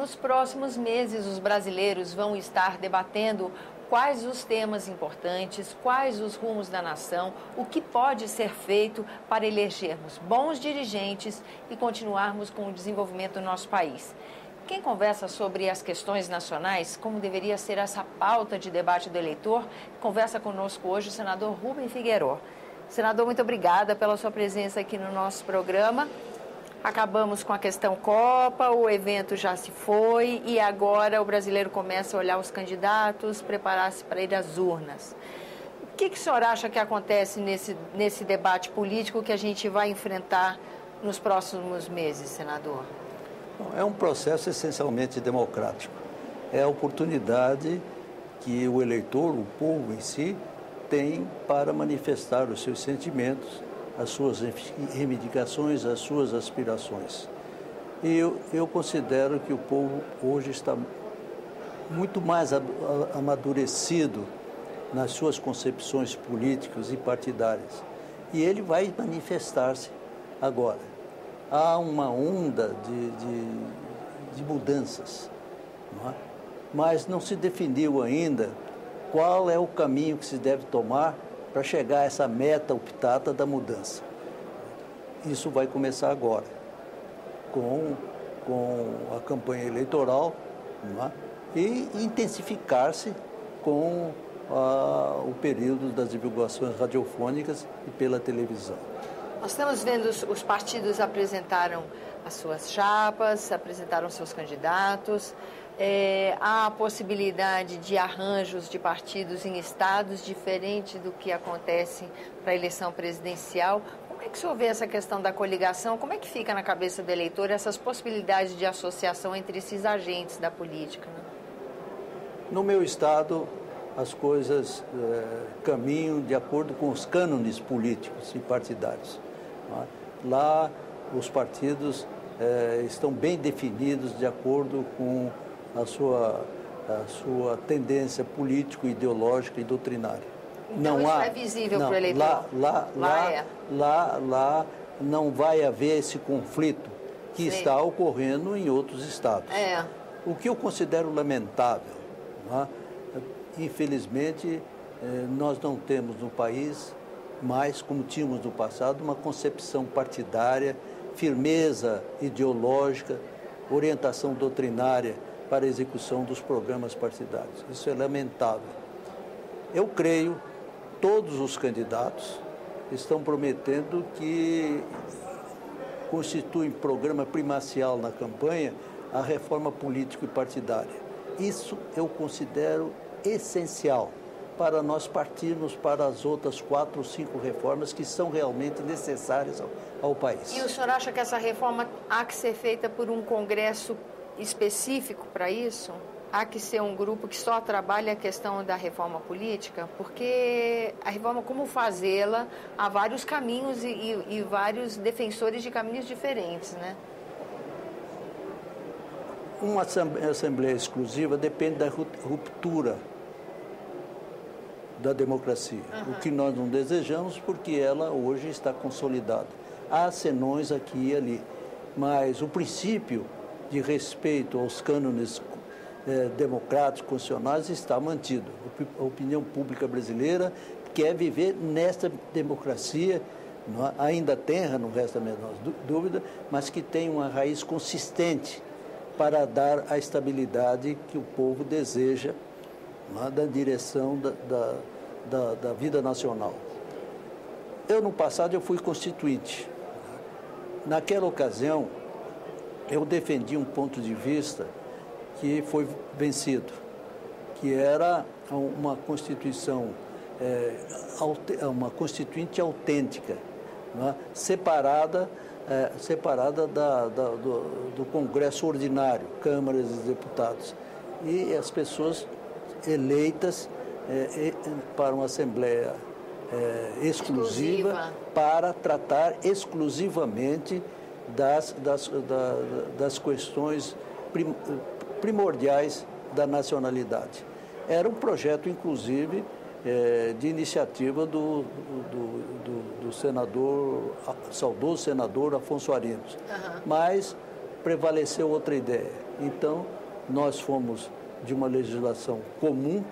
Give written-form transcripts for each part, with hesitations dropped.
Nos próximos meses, os brasileiros vão estar debatendo quais os temas importantes, quais os rumos da nação, o que pode ser feito para elegermos bons dirigentes e continuarmos com o desenvolvimento do nosso país. Quem conversa sobre as questões nacionais, como deveria ser essa pauta de debate do eleitor, conversa conosco hoje o senador Rubem Figueiredo. Senador, muito obrigada pela sua presença aqui no nosso programa. Acabamos com a questão Copa, o evento já se foi e agora o brasileiro começa a olhar os candidatos, preparar-se para ir às urnas. O que o senhor acha que acontece nesse debate político que a gente vai enfrentar nos próximos meses, senador? É um processo essencialmente democrático. É a oportunidade que o eleitor, o povo em si, tem para manifestar os seus sentimentos, as suas reivindicações, as suas aspirações. E eu considero que o povo hoje está muito mais amadurecido nas suas concepções políticas e partidárias. E ele vai manifestar-se agora. Há uma onda de mudanças, não é? Mas não se definiu ainda qual é o caminho que se deve tomar para chegar a essa meta optada da mudança. Isso vai começar agora, com a campanha eleitoral, não é? E intensificar-se com o período das divulgações radiofônicas e pela televisão. Nós estamos vendo os partidos apresentaram as suas chapas, apresentaram seus candidatos. Há a possibilidade de arranjos de partidos em estados diferentes do que acontece para a eleição presidencial. Como é que o senhor vê essa questão da coligação? Como é que fica na cabeça do eleitor essas possibilidades de associação entre esses agentes da política, né? No meu estado, as coisas caminham de acordo com os cânones políticos e partidários. Lá, os partidos estão bem definidos de acordo com a sua tendência político-ideológica e doutrinária. Então isso é visível para o eleitor? Lá não vai haver esse conflito que está ocorrendo em outros estados. O que eu considero lamentável, não é? Infelizmente, nós não temos no país mais, como tínhamos no passado, uma concepção partidária, firmeza ideológica, orientação doutrinária para a execução dos programas partidários. Isso é lamentável. Eu creio, todos os candidatos estão prometendo que constituem programa primacial na campanha a reforma política e partidária. Isso eu considero essencial para nós partirmos para as outras 4 ou 5 reformas que são realmente necessárias ao país. E o senhor acha que essa reforma há que ser feita por um congresso específico para isso? Há que ser um grupo que só trabalha a questão da reforma política? Porque a reforma, como fazê-la, há vários caminhos e vários defensores de caminhos diferentes, né? Uma assembleia exclusiva depende da ruptura da democracia, o que nós não desejamos porque ela hoje está consolidada. Há senões aqui e ali, mas o princípio de respeito aos cânones democráticos, constitucionais está mantido. A opinião pública brasileira quer viver nesta democracia, ainda tenra, não resta a menor dúvida, mas que tem uma raiz consistente para dar a estabilidade que o povo deseja, da direção da vida nacional. No passado, eu fui constituinte. Naquela ocasião, eu defendi um ponto de vista que foi vencido, que era uma Constituição, uma Constituinte autêntica, separada do Congresso Ordinário, Câmaras e Deputados, e as pessoas eleitas para uma Assembleia exclusiva para tratar exclusivamente das questões primordiais da nacionalidade. Era um projeto, inclusive, de iniciativa do saudoso senador Afonso Arinos. Mas prevaleceu outra ideia. Então, nós fomos de uma legislação comum,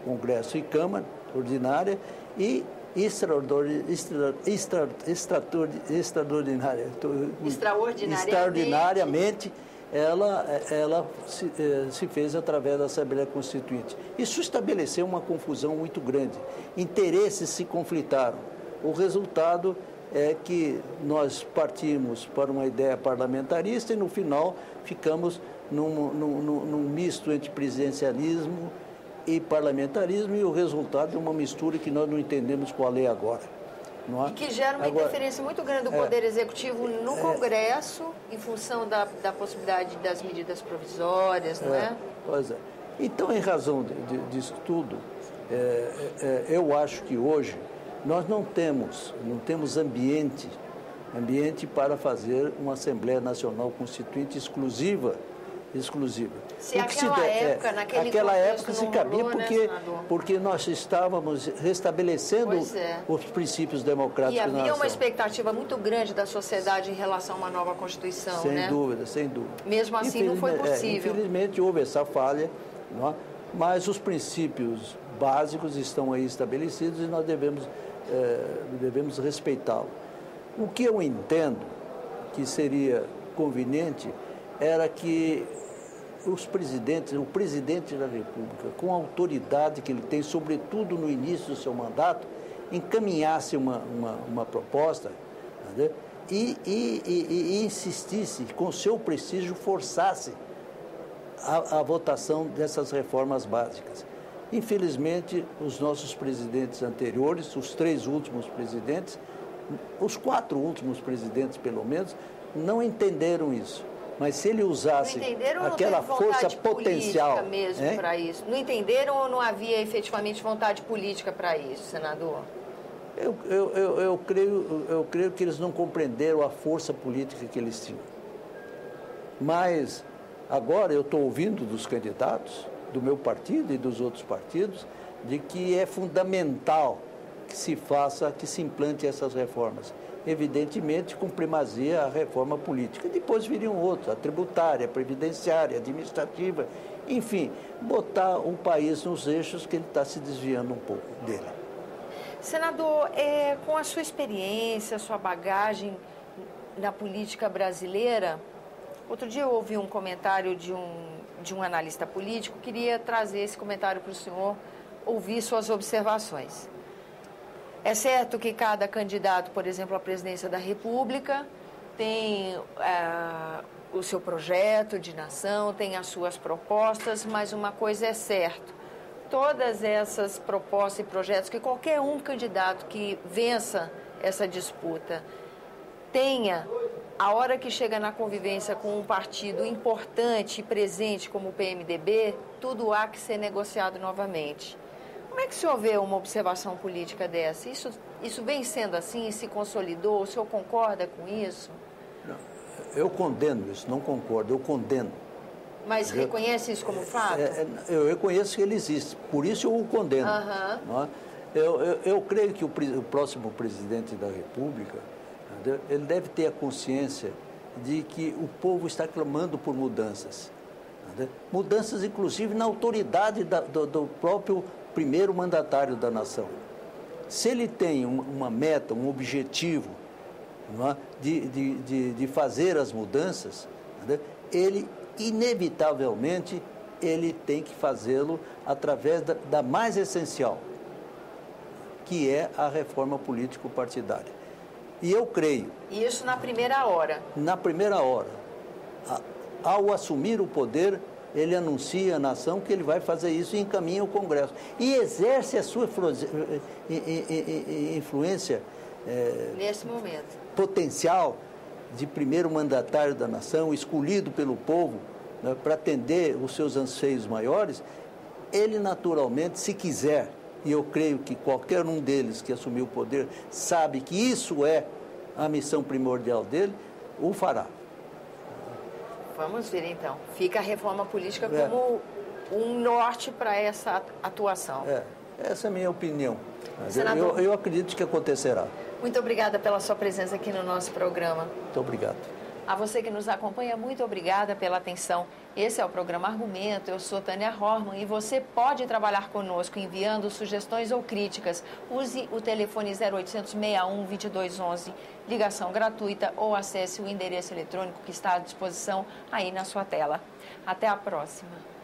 Congresso e Câmara, ordinária, e extraordinariamente, ela se fez através da Assembleia Constituinte. Isso estabeleceu uma confusão muito grande. Interesses se conflitaram. O resultado é que nós partimos para uma ideia parlamentarista e, no final, ficamos num misto entre presidencialismo e parlamentarismo, e o resultado é uma mistura que nós não entendemos qual é agora. Não é? E que gera uma interferência muito grande do Poder Executivo no Congresso, em função da possibilidade das medidas provisórias, não é? Pois é. Então, em razão disso tudo, eu acho que hoje nós não temos ambiente para fazer uma Assembleia Nacional Constituinte exclusiva. Se naquela época se cabia, porque nós estávamos restabelecendo os princípios democráticos. E havia uma expectativa muito grande da sociedade em relação a uma nova Constituição, sem dúvida, sem dúvida. Mesmo assim não foi possível. Infelizmente houve essa falha, não é? Mas os princípios básicos estão aí estabelecidos e nós devemos respeitá-los. O que eu entendo que seria conveniente era que o presidente da República, com a autoridade que ele tem, sobretudo no início do seu mandato, encaminhasse uma proposta, entendeu? E insistisse, com seu prestígio, forçasse a votação dessas reformas básicas. Infelizmente, os nossos presidentes anteriores, os 3 últimos presidentes, os 4 últimos presidentes, pelo menos, não entenderam isso. Mas se ele usasse aquela força potencial mesmo para isso, não entenderam ou não havia efetivamente vontade política para isso, senador? Eu creio que eles não compreenderam a força política que eles tinham. Mas agora eu estou ouvindo dos candidatos do meu partido e dos outros partidos de que é fundamental que se implante essas reformas. Evidentemente, com primazia a reforma política. Depois viriam outros, a tributária, a previdenciária, a administrativa, enfim, botar o país nos eixos que ele está se desviando um pouco dele. Senador, com a sua experiência, a sua bagagem na política brasileira, outro dia eu ouvi um comentário de um analista político, queria trazer esse comentário para o senhor, ouvir suas observações. É certo que cada candidato, por exemplo, à presidência da República, tem o seu projeto de nação, tem as suas propostas, mas uma coisa é certa: todas essas propostas e projetos que qualquer candidato que vença essa disputa tenha, a hora que chega na convivência com um partido importante e presente como o PMDB, tudo há que ser negociado novamente. Como é que o senhor vê uma observação política dessa? Isso vem sendo assim, se consolidou? O senhor concorda com isso? Não, eu condeno isso, não concordo, eu condeno. Mas reconhece isso como fato? Eu reconheço que ele existe, por isso eu o condeno. Não é? Eu creio que o próximo presidente da República, ele deve ter a consciência de que o povo está clamando por mudanças. Mudanças, inclusive, na autoridade do próprio primeiro mandatário da nação. Se ele tem uma meta, um objetivo, não é? de fazer as mudanças, ele, inevitavelmente, ele tem que fazê-lo através da mais essencial, que é a reforma político-partidária. E eu creio... Isso na primeira hora? Na primeira hora. Ao assumir o poder, ele anuncia à nação que ele vai fazer isso e encaminha o Congresso. E exerce a sua influência nesse momento potencial de primeiro mandatário da nação, escolhido pelo povo, né, para atender os seus anseios maiores. Ele, naturalmente, se quiser, e eu creio que qualquer um deles que assumiu o poder sabe que isso é a missão primordial dele, o fará. Vamos ver, então. Fica a reforma política como um norte para essa atuação. Essa é a minha opinião. Senador, eu acredito que acontecerá. Muito obrigada pela sua presença aqui no nosso programa. Muito obrigado. A você que nos acompanha, muito obrigada pela atenção. Esse é o programa Argumento, eu sou Tânia Horman e você pode trabalhar conosco enviando sugestões ou críticas. Use o telefone 0800 61 2211, ligação gratuita, ou acesse o endereço eletrônico que está à disposição aí na sua tela. Até a próxima.